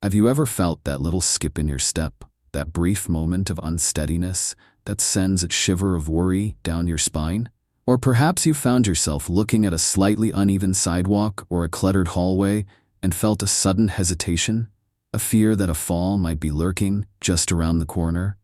Have you ever felt that little skip in your step, that brief moment of unsteadiness that sends a shiver of worry down your spine? Or perhaps you found yourself looking at a slightly uneven sidewalk or a cluttered hallway and felt a sudden hesitation, a fear that a fall might be lurking just around the corner?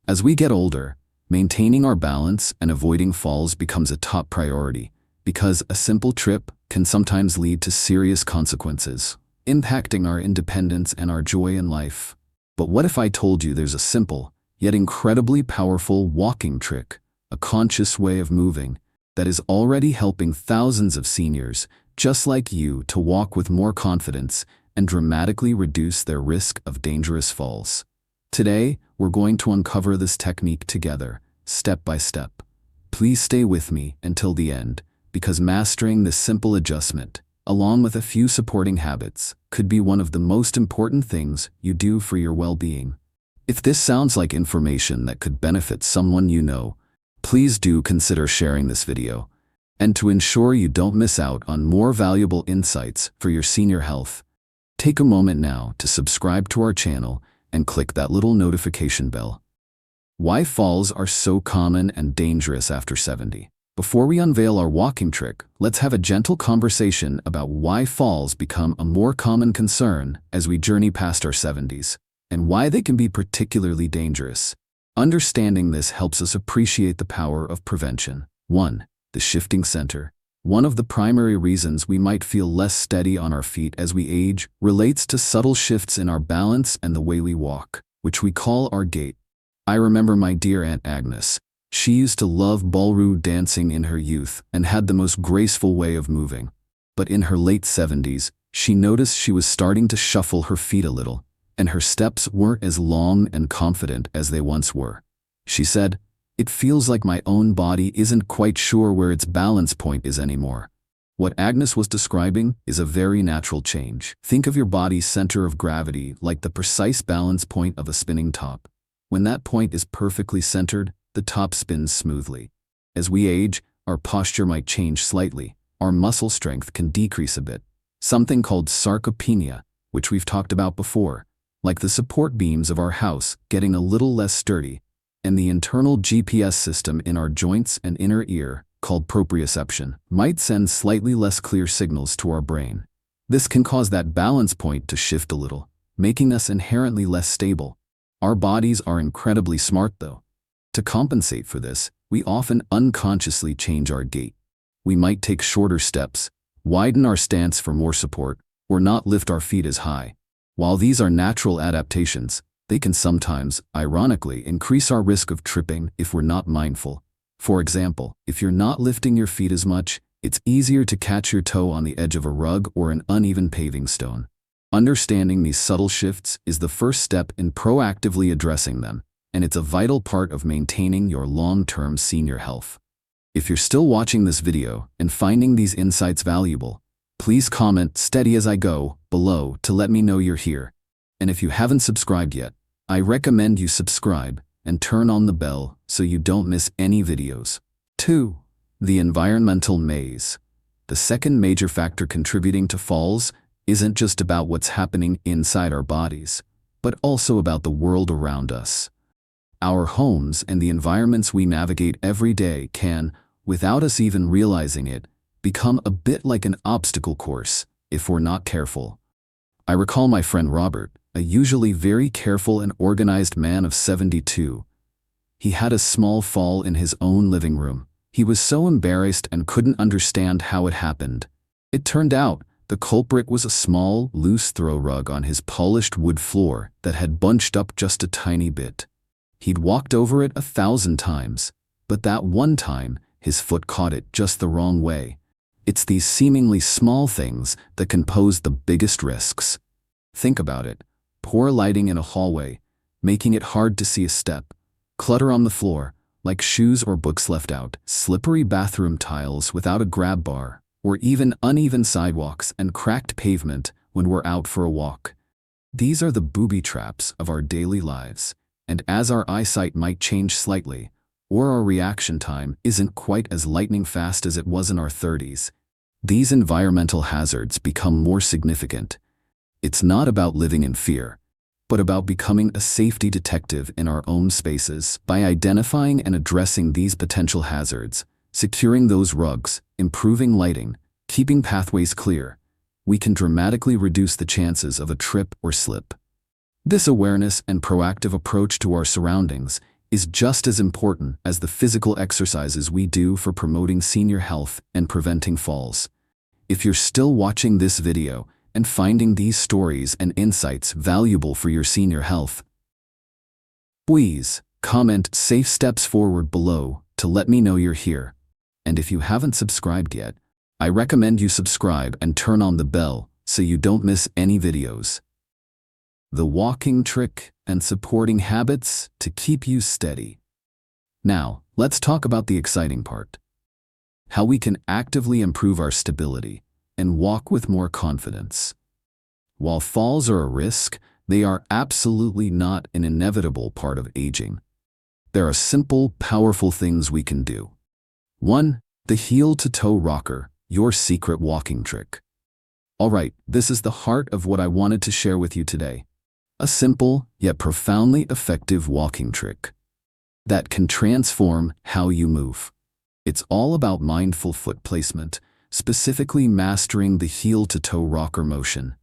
As we get older, maintaining our balance and avoiding falls becomes a top priority because a simple trip can sometimes lead to serious consequences, impacting our independence and our joy in life. But what if I told you there's a simple, yet incredibly powerful walking trick, a conscious way of moving, that is already helping thousands of seniors just like you to walk with more confidence and dramatically reduce their risk of dangerous falls? Today, we're going to uncover this technique together, step by step. Please stay with me until the end, because mastering this simple adjustment, along with a few supporting habits, could be one of the most important things you do for your well-being. If this sounds like information that could benefit someone you know, please do consider sharing this video. And to ensure you don't miss out on more valuable insights for your senior health, take a moment now to subscribe to our channel and click that little notification bell. Why falls are so common and dangerous after 70. Before we unveil our walking trick, let's have a gentle conversation about why falls become a more common concern as we journey past our 70s, and why they can be particularly dangerous. Understanding this helps us appreciate the power of prevention. 1. The shifting center. One of the primary reasons we might feel less steady on our feet as we age relates to subtle shifts in our balance and the way we walk, which we call our gait. I remember my dear Aunt Agnes. She used to love ballroom dancing in her youth and had the most graceful way of moving. But in her late 70s, she noticed she was starting to shuffle her feet a little, and her steps weren't as long and confident as they once were. She said, "It feels like my own body isn't quite sure where its balance point is anymore." What Agnes was describing is a very natural change. Think of your body's center of gravity like the precise balance point of a spinning top. When that point is perfectly centered, the top spins smoothly. As we age, our posture might change slightly. Our muscle strength can decrease a bit. Something called sarcopenia, which we've talked about before, like the support beams of our house getting a little less sturdy, and the internal GPS system in our joints and inner ear, called proprioception, might send slightly less clear signals to our brain. This can cause that balance point to shift a little, making us inherently less stable. Our bodies are incredibly smart though. To compensate for this, we often unconsciously change our gait. We might take shorter steps, widen our stance for more support, or not lift our feet as high. While these are natural adaptations, they can sometimes, ironically, increase our risk of tripping if we're not mindful. For example, if you're not lifting your feet as much, it's easier to catch your toe on the edge of a rug or an uneven paving stone. Understanding these subtle shifts is the first step in proactively addressing them, and it's a vital part of maintaining your long-term senior health. If you're still watching this video and finding these insights valuable, please comment "steady as I go" below to let me know you're here. And if you haven't subscribed yet, I recommend you subscribe and turn on the bell so you don't miss any videos. 2. The environmental maze. The second major factor contributing to falls isn't just about what's happening inside our bodies, but also about the world around us. Our homes and the environments we navigate every day can, without us even realizing it, become a bit like an obstacle course if we're not careful. I recall my friend Robert, a usually very careful and organized man of 72. He had a small fall in his own living room. He was so embarrassed and couldn't understand how it happened. It turned out the culprit was a small, loose throw rug on his polished wood floor that had bunched up just a tiny bit. He'd walked over it 1,000 times, but that one time, his foot caught it just the wrong way. It's these seemingly small things that can pose the biggest risks. Think about it. Poor lighting in a hallway, making it hard to see a step. Clutter on the floor, like shoes or books left out. Slippery bathroom tiles without a grab bar, or even uneven sidewalks and cracked pavement when we're out for a walk. These are the booby traps of our daily lives, and as our eyesight might change slightly, or our reaction time isn't quite as lightning fast as it was in our 30s, these environmental hazards become more significant. It's not about living in fear, but about becoming a safety detective in our own spaces. By identifying and addressing these potential hazards, securing those rugs, improving lighting, keeping pathways clear, we can dramatically reduce the chances of a trip or slip. This awareness and proactive approach to our surroundings is just as important as the physical exercises we do for promoting senior health and preventing falls. If you're still watching this video and finding these stories and insights valuable for your senior health, please comment "Safe Steps Forward" below to let me know you're here. And if you haven't subscribed yet, I recommend you subscribe and turn on the bell so you don't miss any videos. The walking trick and supporting habits to keep you steady. Now, let's talk about the exciting part. How we can actively improve our stability and walk with more confidence. While falls are a risk, they are absolutely not an inevitable part of aging. There are simple, powerful things we can do. 1. The heel-to-toe rocker, your secret walking trick. Alright, this is the heart of what I wanted to share with you today. A simple, yet profoundly effective walking trick that can transform how you move. It's all about mindful foot placement, specifically mastering the heel-to-toe rocker motion.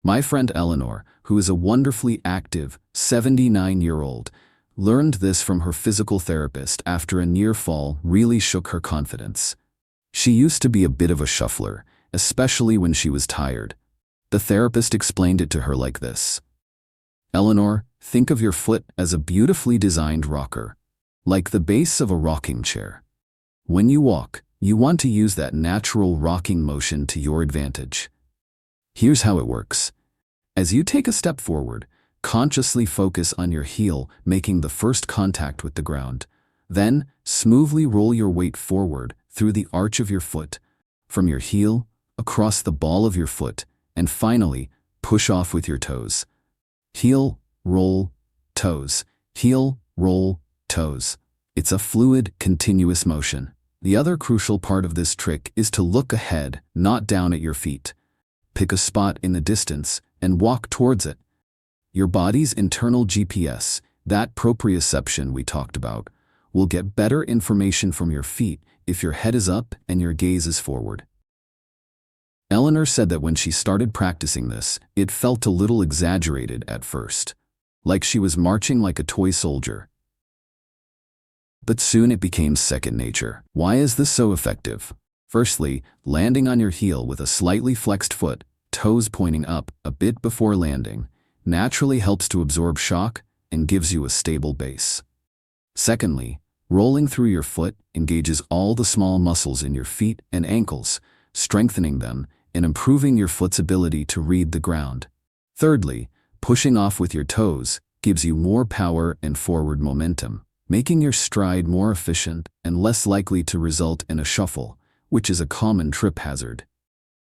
My friend Eleanor, who is a wonderfully active 79-year-old, learned this from her physical therapist after a near fall really shook her confidence. She used to be a bit of a shuffler, especially when she was tired. The therapist explained it to her like this. Eleanor, think of your foot as a beautifully designed rocker, like the base of a rocking chair. When you walk, you want to use that natural rocking motion to your advantage. Here's how it works. As you take a step forward, consciously focus on your heel making the first contact with the ground. Then, smoothly roll your weight forward through the arch of your foot, from your heel, across the ball of your foot, and finally, push off with your toes. Heel, roll, toes. Heel, roll, toes. It's a fluid, continuous motion. The other crucial part of this trick is to look ahead, not down at your feet. Pick a spot in the distance and walk towards it. Your body's internal GPS, that proprioception we talked about, will get better information from your feet if your head is up and your gaze is forward. Eleanor said that when she started practicing this, it felt a little exaggerated at first, like she was marching like a toy soldier. But soon it became second nature. Why is this so effective? Firstly, landing on your heel with a slightly flexed foot, toes pointing up a bit before landing, naturally helps to absorb shock and gives you a stable base. Secondly, rolling through your foot engages all the small muscles in your feet and ankles, strengthening them and improving your foot's ability to read the ground. Thirdly, pushing off with your toes gives you more power and forward momentum, making your stride more efficient and less likely to result in a shuffle, which is a common trip hazard.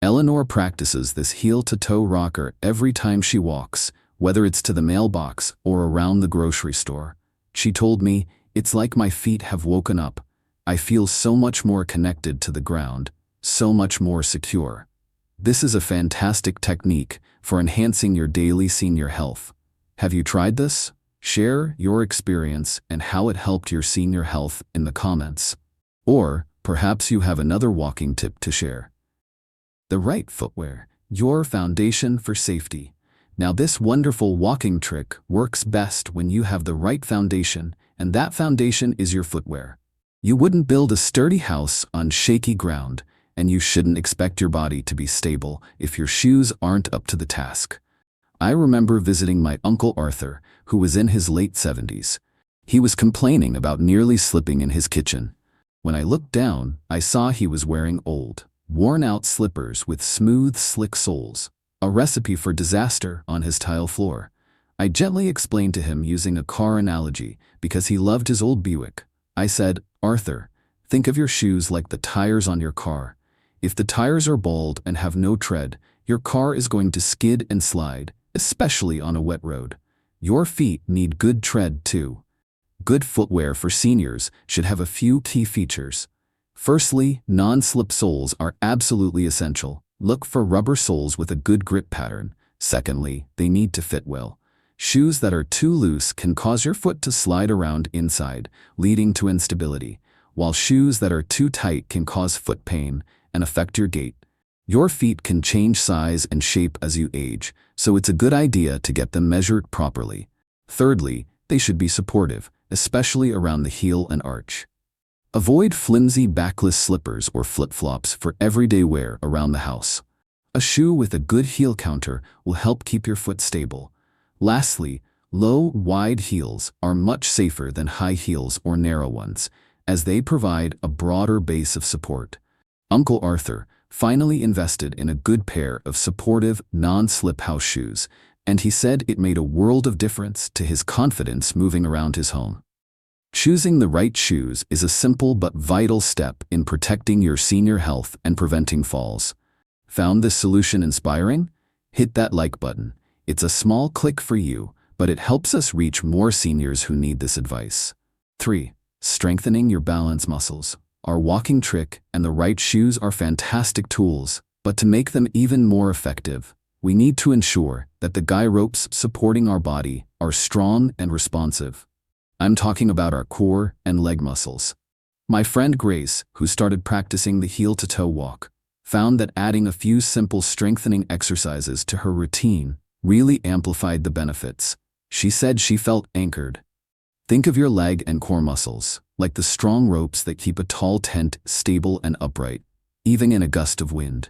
Eleanor practices this heel-to-toe rocker every time she walks, whether it's to the mailbox or around the grocery store. She told me, "It's like my feet have woken up. I feel so much more connected to the ground, so much more secure." This is a fantastic technique for enhancing your daily senior health. Have you tried this? Share your experience and how it helped your senior health in the comments. Or perhaps you have another walking tip to share. The right footwear, your foundation for safety. Now this wonderful walking trick works best when you have the right foundation, and that foundation is your footwear. You wouldn't build a sturdy house on shaky ground, and you shouldn't expect your body to be stable if your shoes aren't up to the task. I remember visiting my Uncle Arthur, who was in his late 70s. He was complaining about nearly slipping in his kitchen. When I looked down, I saw he was wearing old, worn-out slippers with smooth, slick soles, a recipe for disaster on his tile floor. I gently explained to him using a car analogy because he loved his old Buick. I said, "Arthur, think of your shoes like the tires on your car. If the tires are bald and have no tread, your car is going to skid and slide, especially on a wet road. Your feet need good tread too." Good footwear for seniors should have a few key features. Firstly, non-slip soles are absolutely essential. Look for rubber soles with a good grip pattern, Secondly, they need to fit well. Shoes that are too loose can cause your foot to slide around inside, leading to instability, while shoes that are too tight can cause foot pain and affect your gait. Your feet can change size and shape as you age, so it's a good idea to get them measured properly. Thirdly, they should be supportive, especially around the heel and arch. Avoid flimsy backless slippers or flip-flops for everyday wear around the house. A shoe with a good heel counter will help keep your foot stable. Lastly, low, wide heels are much safer than high heels or narrow ones, as they provide a broader base of support. Uncle Arthur finally invested in a good pair of supportive, non-slip house shoes, and he said it made a world of difference to his confidence moving around his home. Choosing the right shoes is a simple but vital step in protecting your senior health and preventing falls. Found this solution inspiring? Hit that like button. It's a small click for you, but it helps us reach more seniors who need this advice. 3. Strengthening your balance muscles. Our walking trick and the right shoes are fantastic tools, but to make them even more effective, we need to ensure that the guy ropes supporting our body are strong and responsive. I'm talking about our core and leg muscles. My friend Grace, who started practicing the heel-to-toe walk, found that adding a few simple strengthening exercises to her routine really amplified the benefits. She said she felt anchored. Think of your leg and core muscles like the strong ropes that keep a tall tent stable and upright, even in a gust of wind.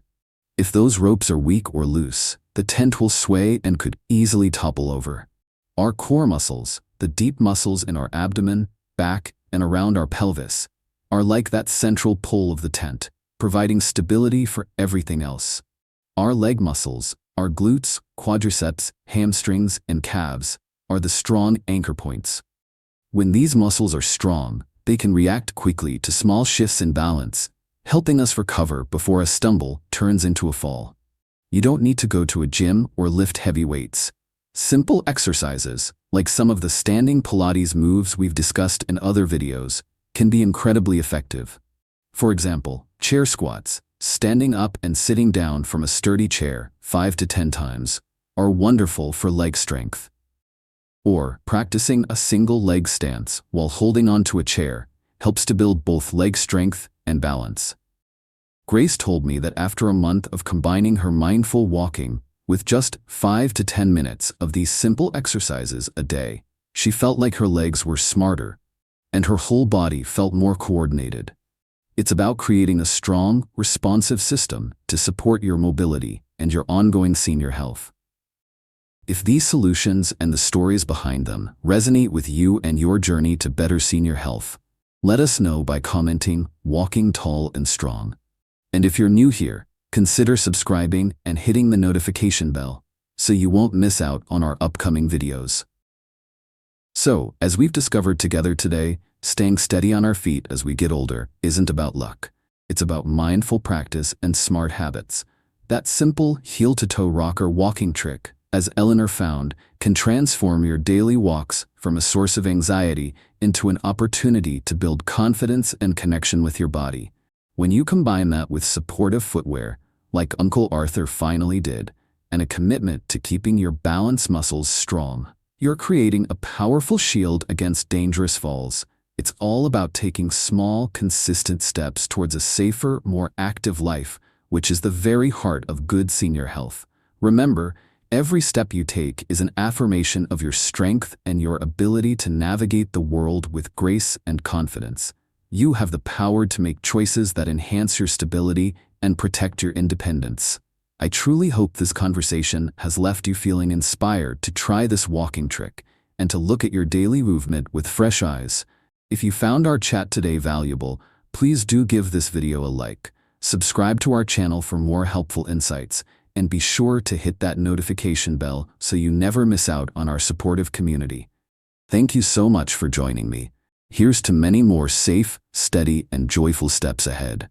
If those ropes are weak or loose, the tent will sway and could easily topple over. Our core muscles, the deep muscles in our abdomen, back, and around our pelvis, are like that central pole of the tent, providing stability for everything else. Our leg muscles, our glutes, quadriceps, hamstrings, and calves, are the strong anchor points. When these muscles are strong, they can react quickly to small shifts in balance, helping us recover before a stumble turns into a fall. You don't need to go to a gym or lift heavy weights. Simple exercises, like some of the standing Pilates moves we've discussed in other videos, can be incredibly effective. For example, chair squats, standing up and sitting down from a sturdy chair 5 to 10 times, are wonderful for leg strength. Or practicing a single leg stance while holding onto a chair helps to build both leg strength and balance. Grace told me that after a month of combining her mindful walking with just 5 to 10 minutes of these simple exercises a day, she felt like her legs were smarter and her whole body felt more coordinated. It's about creating a strong, responsive system to support your mobility and your ongoing senior health. If these solutions and the stories behind them resonate with you and your journey to better senior health, let us know by commenting "Walking Tall and Strong." And if you're new here, consider subscribing and hitting the notification bell so you won't miss out on our upcoming videos. So, as we've discovered together today, staying steady on our feet as we get older isn't about luck. It's about mindful practice and smart habits. That simple heel-to-toe rocker walking trick, as Eleanor found, can transform your daily walks from a source of anxiety into an opportunity to build confidence and connection with your body. When you combine that with supportive footwear, like Uncle Arthur finally did, and a commitment to keeping your balance muscles strong, you're creating a powerful shield against dangerous falls. It's all about taking small, consistent steps towards a safer, more active life, which is the very heart of good senior health. Remember, every step you take is an affirmation of your strength and your ability to navigate the world with grace and confidence. You have the power to make choices that enhance your stability and protect your independence. I truly hope this conversation has left you feeling inspired to try this walking trick and to look at your daily movement with fresh eyes. If you found our chat today valuable, please do give this video a like, subscribe to our channel for more helpful insights, and be sure to hit that notification bell so you never miss out on our supportive community. Thank you so much for joining me. Here's to many more safe, steady, and joyful steps ahead.